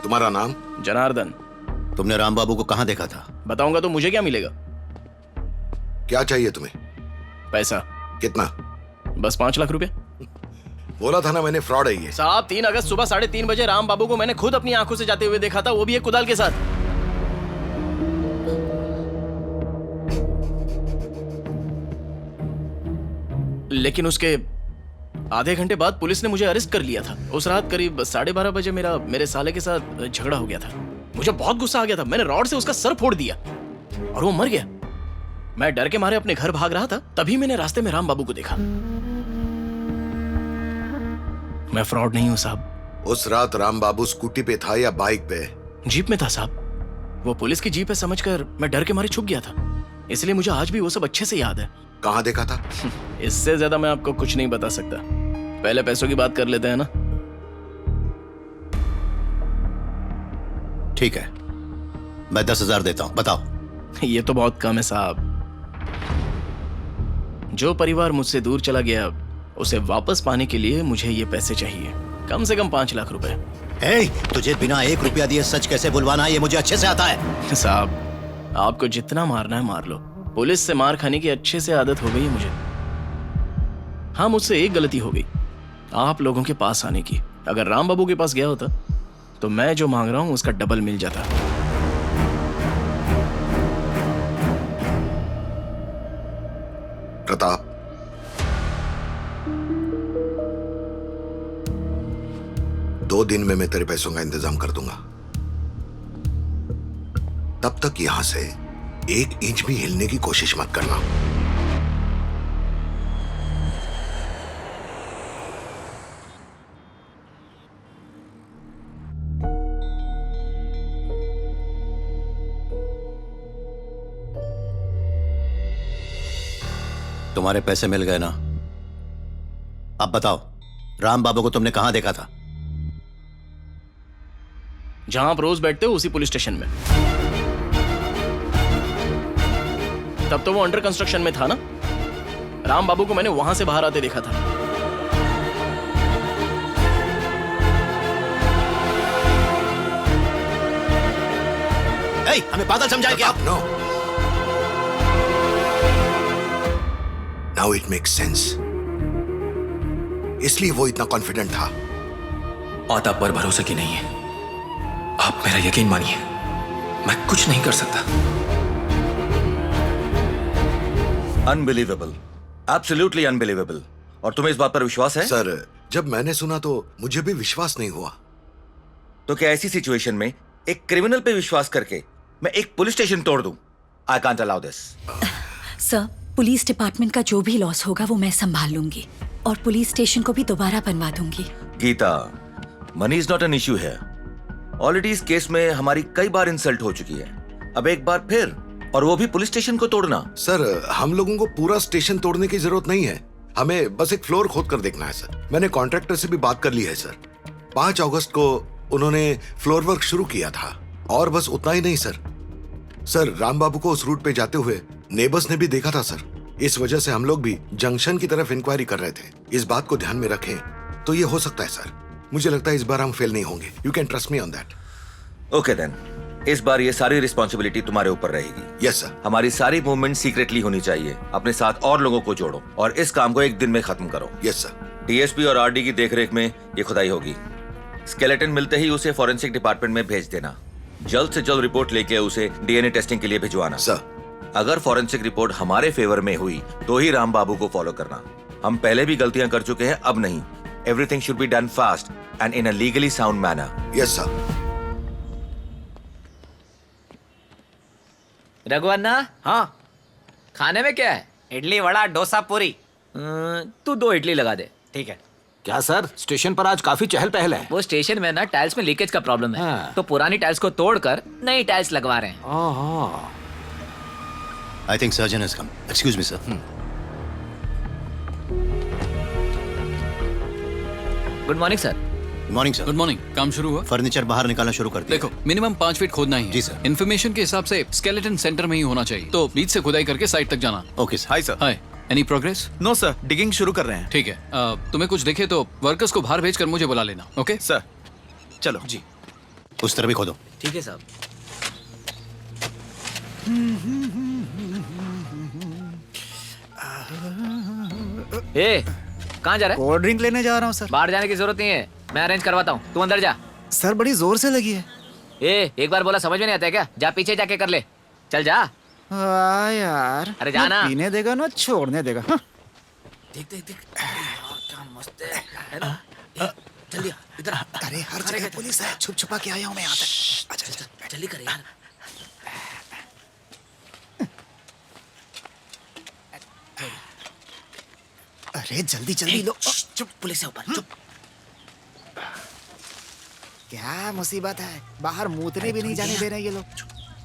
तुम्हारा नाम? जनार्दन। तुमने राम बाबू को कहाँ देखा था? बताऊंगा तो मुझे क्या मिलेगा? क्या चाहिए तुम्हें? पैसा। कितना? बस 5 लाख रुपए। बोला था ना मैंने, फ्रॉड है ये। साहब 3 अगस्त सुबह 3:30 बजे राम बाबू को मैंने खुद अपनी आंखों से जाते हुए देखा था, वो भी एक कुदाल के साथ। लेकिन उसके आधे घंटे बाद पुलिस ने मुझे अरेस्ट कर लिया था। उस रात करीब 12:30 बजे मेरे साले के साथ झगड़ा हो गया था। मुझे बहुत गुस्सा आ गया था, मैंने रॉड से उसका सर फोड़ दिया और वो मर गया। मैं डर के मारे अपने घर भाग रहा था, तभी मैंने रास्ते में राम बाबू को देखा। मैं फ्रॉड नहीं हूं साहब। उस रात राम बाबू स्कूटी पे था या बाइक पे? जीप में था साहब। वो पुलिस की जीप है समझकर मैं डर के मारे छुप गया था, इसलिए मुझे आज भी वो सब अच्छे से याद है। कहाँ देखा था? इससे ज्यादा मैं आपको कुछ नहीं बता सकता। पहले पैसों की बात कर लेते हैं ना। ठीक है, मैं 10,000 देता हूं, बताओ। ये तो बहुत कम है साहब। जो परिवार मुझसे दूर चला गया उसे वापस पाने के लिए मुझे ये पैसे चाहिए, कम से कम 5 लाख रुपए। तुझे बिना 1 रुपया दिए सच कैसे बुलवाना है, ये मुझे अच्छे से आता है। साहब आपको जितना मारना है मार लो, पुलिस से मार खाने की अच्छे से आदत हो गई है मुझे। हाँ, मुझसे एक गलती हो गई, आप लोगों के पास आने की। अगर राम बाबू के पास गया होता तो मैं जो मांग रहा हूं उसका डबल मिल जाता। प्रताप, दो दिन में मैं तेरे पैसों का इंतजाम कर दूंगा। तब तक यहां से 1 इंच भी हिलने की कोशिश मत करना। तुम्हारे पैसे मिल गए ना? अब बताओ, राम बाबू को तुमने कहां देखा था? जहां आप रोज बैठते हो उसी पुलिस स्टेशन में। तब तो वो अंडर कंस्ट्रक्शन में था ना। राम बाबू को मैंने वहां से बाहर आते देखा था। हमें पागल समझाए क्या? No, now it makes sense. इसलिए वो इतना कॉन्फिडेंट था। बात आप पर भरोसे की नहीं है, आप मेरा यकीन मानिए, मैं कुछ नहीं कर सकता। Unbelievable, absolutely unbelievable. और तुम्हें इस बात पर विश्वास है? सर, जब मैंने सुना तो मुझे भी विश्वास नहीं हुआ। तो क्या ऐसी सिचुएशन में एक क्रिमिनल पे विश्वास करके मैं एक पुलिस स्टेशन तोड़ दूं? I can't allow this. Sir, police department का जो भी लॉस होगा वो मैं संभाल लूंगी और पुलिस स्टेशन को भी दोबारा बनवा दूंगी। Geeta, money is not an issue है। ऑलरेडी इस केस में हमारी कई बार इंसल्ट हो चुकी है, अब एक बार फिर, और वो भी पुलिस स्टेशन को तोड़ना। सर, हम लोगों को पूरा स्टेशन तोड़ने की जरूरत नहीं है, हमें बस एक फ्लोर खोद कर देखना है सर। मैंने कॉन्ट्रैक्टर से भी बात कर ली है सर। 5 अगस्त को उन्होंने फ्लोर वर्क शुरू किया था, और बस उतना ही नहीं सर। सर, राम बाबू को उस रूट पे जाते हुए नेबर्स ने भी देखा था सर। इस वजह से हम लोग भी जंक्शन की तरफ इंक्वायरी कर रहे थे। इस बात को ध्यान में रखें तो ये हो सकता है सर। मुझे लगता है इस बार हम फेल नहीं होंगे। You can trust me on that. Okay then, इस बार ये सारी रिस्पॉन्सिबिलिटी तुम्हारे ऊपर रहेगी। Yes sir. हमारी सारी मूवमेंट सीक्रेटली होनी चाहिए। अपने साथ और लोगों को जोड़ो और इस काम को एक दिन में खत्म करो। Yes sir. डीएसपी और आरडी की देखरेख में ये खुदाई होगी। स्केलेटन मिलते ही उसे फॉरेंसिक डिपार्टमेंट में भेज देना। जल्द से जल्द रिपोर्ट लेके उसे डीएनए टेस्टिंग के लिए भिजवाना। सर, अगर फॉरेंसिक रिपोर्ट हमारे फेवर में हुई तो ही राम बाबू को फॉलो करना। हम पहले भी गलतियां कर चुके हैं, अब नहीं। Everything should be done fast and in a legally sound manner. Yes sir. Raghuvanna, हाँ, खाने में क्या है? इडली वड़ा डोसा पूरी। तू 2 इडली लगा दे। ठीक है। क्या सर, स्टेशन पर आज काफी चहल पहल है। वो स्टेशन में ना टाइल्स में लीकेज का प्रॉब्लम है, हाँ। तो पुरानी टाइल्स को तोड़कर नई टाइल्स लगवा रहे हैं। I think surgeon has come. Excuse me sir. Good morning sir. Good morning sir. Good morning. काम शुरू हुआ? फर्नीचर बाहर निकालना शुरू कर दिया। देखो, मिनिमम 5 फीट खोदना ही है। जी सर। इन्फॉर्मेशन के हिसाब से स्केलेटन सेंटर में ही होना चाहिए, तो बीच से खुदाई करके साइड तक जाना। Okay sir. Hi sir. Hi, any progress? No sir, digging शुरू कर रहे हैं। ठीक है, तुम्हें कुछ दिखे तो वर्कर्स को बाहर भेजकर मुझे बुला लेना। ओके सर, चलो। जी। उस तरफ भी खोदो। ठीक है साहब। ए, कहाँ जा रहा है? कोल्ड ड्रिंक लेने जा रहा हूँ सर। बाहर जाने की जरूरत नहीं है, मैं अरेंज करवाता हूँ, तू अंदर जा। सर बड़ी जोर से लगी है। एक बार बोला समझ में नहीं आता है क्या? जा पीछे जाके कर ले, चल जा। यार अरे जाना। ना पीने देगा ना छोड़ने देगा। हाँ। देख देख देख, क्या मस्त है ना? जल्दी इधर। अरे हर जगह पुलिस है, छुप छुपा के आया हूँ मैं यहाँ तक। अच्छा अच्छा जल्दी कर यार। अरे जल्दी जल्दी लो। चुप, पुलिस है ऊपर, चुप। क्या मुसीबत है, बाहर मूतने भी नहीं जाने दे रहे ये लोग।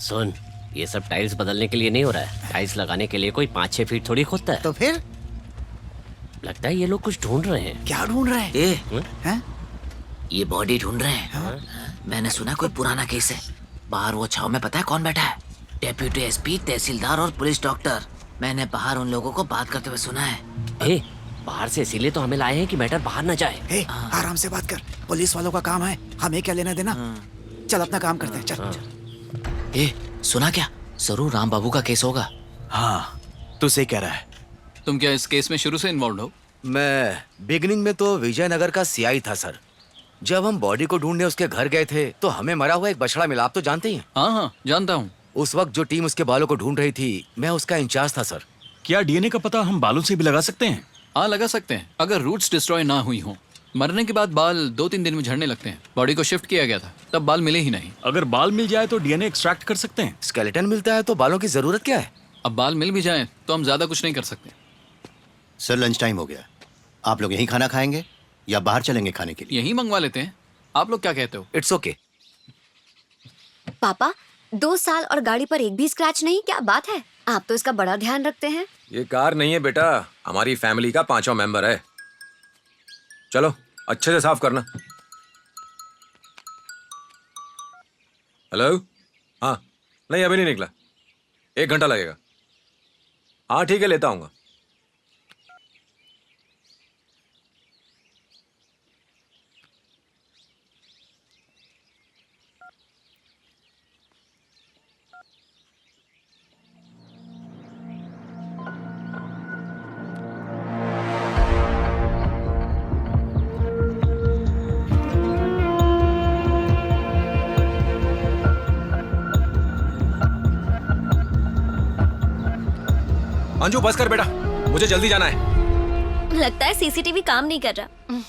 सुन, ये सब टाइल्स बदलने के लिए नहीं हो रहा है। टाइल्स लगाने के लिए कोई 5-6 फीट थोड़ी खोदता है। तो फिर लगता है ये लोग कुछ ढूंढ रहे हैं। क्या ढूंढ रहे हैं? हैं? ये बॉडी ढूंढ रहे हैं। मैंने सुना कोई पुराना केस है। बाहर वो छाव में पता है कौन बैठा है? डेप्यूटी एसपी, तहसीलदार और पुलिस डॉक्टर। मैंने बाहर उन लोगों को बात करते हुए सुना है। बाहर से इसीलिए तो हमें लाए हैं कि मैटर बाहर न जाए। आराम से बात कर, पुलिस वालों का काम है, हमें क्या लेना देना। चल अपना काम करते हैं, चल। सुना क्या? जरूर राम बाबू का केस होगा। हाँ, तू सही कह रहा है। तुम क्या इस केस में शुरू से इन्वॉल्व हो? मैं बिगिनिंग में तो विजयनगर का सीआई था सर। जब हम बॉडी को ढूंढने उसके घर गए थे तो हमें मरा हुआ एक बछड़ा मिला, आप तो जानते ही हैं। हाँ हाँ जानता हूँ। उस वक्त जो टीम उसके बालों को ढूंढ रही थी, मैं उसका इंचार्ज था सर। क्या डीएनए का पता हम बालों से भी लगा सकते हैं? हाँ लगा सकते हैं, अगर रूट्स डिस्ट्रॉय ना हुई हो। मरने के बाद बाल 2-3 दिन में झड़ने लगते हैं। बॉडी को शिफ्ट किया गया था, तब बाल मिले ही नहीं। अगर बाल मिल जाए तो डीएनए एक्सट्रैक्ट कर सकते हैं। स्केलेटन मिलता है तो बालों की जरूरत क्या है? अब बाल मिल भी जाए तो हम ज्यादा कुछ नहीं कर सकते। सर लंच टाइम हो गया, आप लोग यहीं खाना खाएंगे या बाहर चलेंगे खाने के लिए? यहीं मंगवा लेते हैं, आप लोग क्या कहते हो? It's okay. पापा 2 साल और गाड़ी पर एक भी स्क्रैच नहीं, क्या बात है? आप तो इसका बड़ा ध्यान रखते हैं। ये कार नहीं है बेटा, हमारी फैमिली का 5वां मेंबर है। चलो अच्छे से साफ करना। हेलो? हाँ, नहीं अभी नहीं निकला, 1 घंटा लगेगा। हाँ ठीक है, लेता आऊंगा। अंजू बस कर बेटा, मुझे जल्दी जाना है। लगता है सीसीटीवी काम नहीं कर रहा।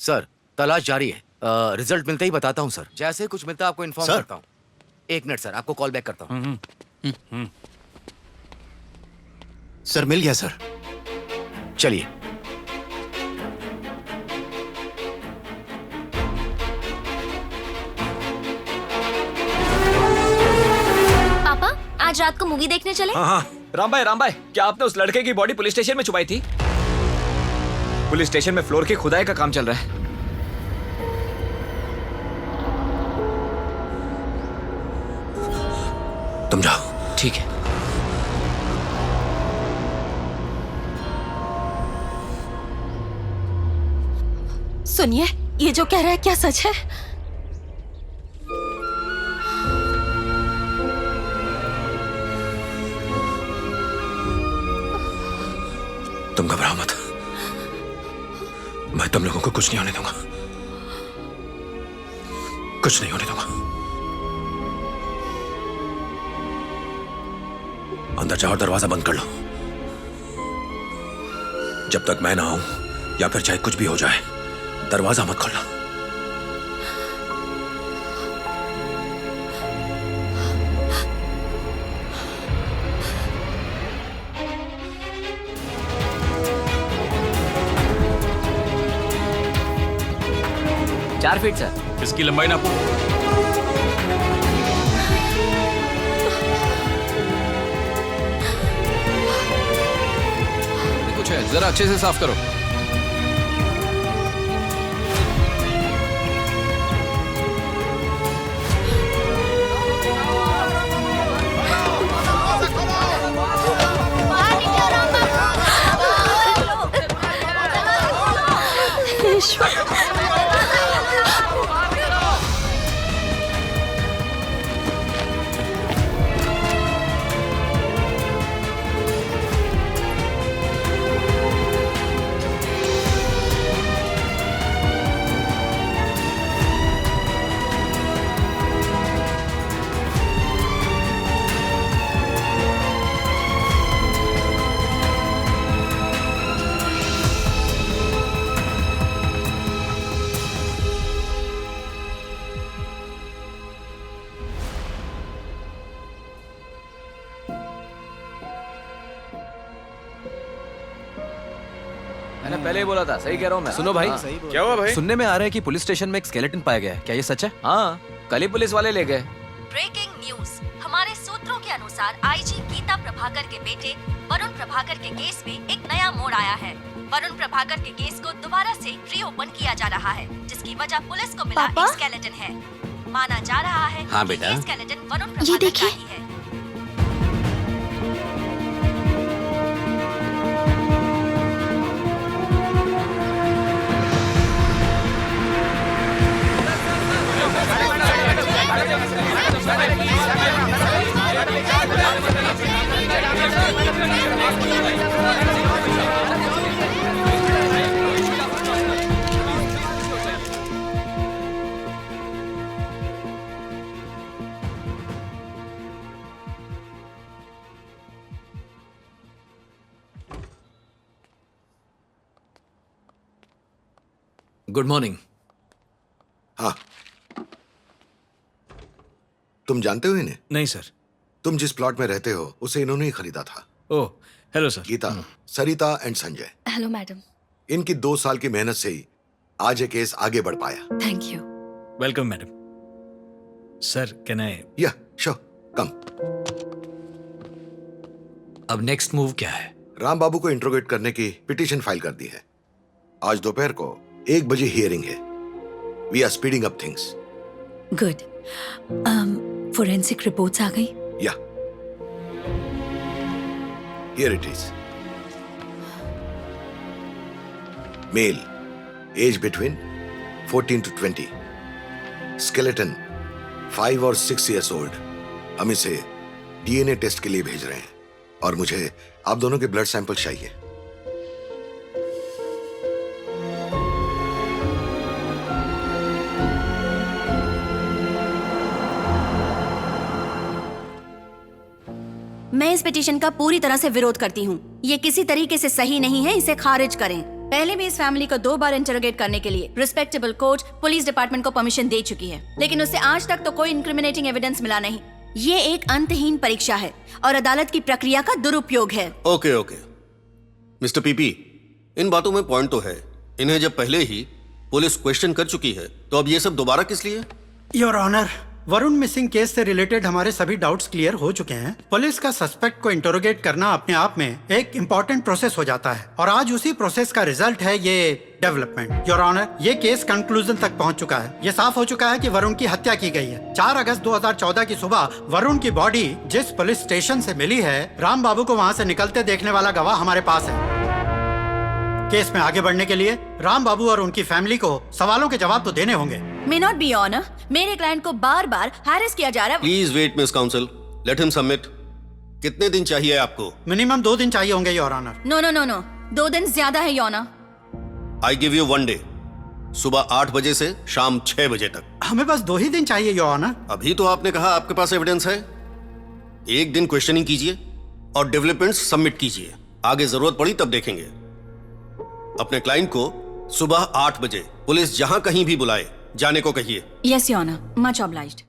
सर तलाश जारी है, रिजल्ट मिलते ही बताता हूँ सर। जैसे कुछ मिलता है आपको इन्फॉर्म करता हूँ। 1 मिनट सर, आपको कॉल बैक करता हूँ। सर मिल गया सर। चलिए। पापा आज रात को मूवी देखने चले? हाँ हाँ। राम भाई, क्या आपने उस लड़के की बॉडी पुलिस स्टेशन में छुपाई थी? पुलिस स्टेशन में फ्लोर की खुदाई का काम चल रहा है। तुम जाओ। ठीक है। सुनिए, ये जो कह रहा है क्या सच है? तुम घबराओ मत, मैं तुम लोगों को कुछ नहीं होने दूंगा, कुछ नहीं होने दूंगा। अंदर जाओ और दरवाजा बंद कर लो। जब तक मैं ना आऊं या फिर चाहे कुछ भी हो जाए, दरवाजा मत खोलना। चार फीट सर। इसकी लंबाई नापो। कुछ है, जरा अच्छे से साफ करो। ईश्वर। सही बोला था, सही कह रहा हूँ मैं। सुनो भाई, क्या हुआ भाई? सुनने में आ रहा है कि पुलिस स्टेशन में एक स्केलेटन पाया गया है, क्या ये सच है? हाँ, कल ही पुलिस वाले ले गए। Breaking news. हमारे सूत्रों के अनुसार आईजी गीता प्रभाकर के बेटे वरुण प्रभाकर के केस में एक नया मोड़ आया है। वरुण प्रभाकर के केस को दोबारा से रीओपन किया जा रहा है, जिसकी वजह पुलिस को मिला एक स्केलेटन है। माना जा रहा है हाँ कि बेटा। ये स्केलेटन वरुण प्रभाकर का ही है। Good morning. हाँ, तुम जानते हो इन्हें? नहीं सर। तुम जिस प्लॉट में रहते हो उसे इन्होंने ही खरीदा था। Oh, hello sir. Geeta, Sarita and Sanjay. Hello madam. इनकी 2 साल की मेहनत से ही आज ये केस आगे बढ़ पाया। Thank you. Welcome madam. Sir can I? या श्योर, कम। अब नेक्स्ट मूव क्या है? राम बाबू को इंट्रोगेट करने की पिटीशन फाइल कर दी है। आज दोपहर को 1 बजे हियरिंग है। We are speeding up things. Good. Forensic reports आ गई? Yeah, here it is. Male, age between 14 to 20, skeleton 5 और 6 years old। हम इसे डीएनए टेस्ट के लिए भेज रहे हैं और मुझे आप दोनों के ब्लड सैंपल चाहिए। मैं इस पिटीशन का पूरी तरह से विरोध करती हूँ। ये किसी तरीके से सही नहीं है, इसे खारिज करें। पहले भी इस फैमिली को 2 बार इंटरोगेट करने के लिए रिस्पेक्टेबल कोर्ट पुलिस डिपार्टमेंट को परमिशन दे चुकी है, लेकिन उससे आज तक तो कोई इंक्रिमिनेटिंग एविडेंस मिला नहीं। ये एक अंतहीन परीक्षा है और अदालत की प्रक्रिया का दुरुपयोग है। ओके मिस्टर पीपी, इन बातों में पॉइंट तो है। इन्हें जब पहले ही पुलिस क्वेश्चन कर चुकी है तो अब ये सब दोबारा किस लिए? Your honour, Varun missing case से रिलेटेड हमारे सभी डाउट्स क्लियर हो चुके हैं। पुलिस का सस्पेक्ट को इंटरोगेट करना अपने आप में एक इम्पोर्टेंट प्रोसेस हो जाता है और आज उसी प्रोसेस का रिजल्ट है ये डेवलपमेंट। योर ऑनर, ये केस कंक्लूजन तक पहुंच चुका है। ये साफ हो चुका है कि वरुण की हत्या की गई है। 4 अगस्त 2014 की सुबह वरुण की बॉडी जिस पुलिस स्टेशन से मिली है, राम बाबू को वहां से निकलते देखने वाला गवाह हमारे पास है। केस में आगे बढ़ने के लिए राम बाबू और उनकी फैमिली को सवालों के जवाब तो देने होंगे। मे नॉट बी ऑनर, मेरे क्लाइंट को बार-बार हैरेस किया जा रहा है। Please wait miss counsel, let him submit. कितने दिन चाहिए आपको? मिनिमम 2 दिन चाहिए होंगे योर ऑनर। नो, 2 दिन ज्यादा है your honour. I give you 1 day, सुबह 8 बजे से शाम 6 बजे तक। हमें बस 2 ही दिन चाहिए योर ऑनर। अभी तो आपने कहा आपके पास एविडेंस है। 1 दिन क्वेश्चनिंग कीजिए और डेवलपमेंट्स सबमिट कीजिए। आगे जरूरत पड़ी तब देखेंगे। अपने क्लाइंट को सुबह 8 बजे पुलिस जहां कहीं भी बुलाए जाने को कहिए। Yes your honour, much obliged.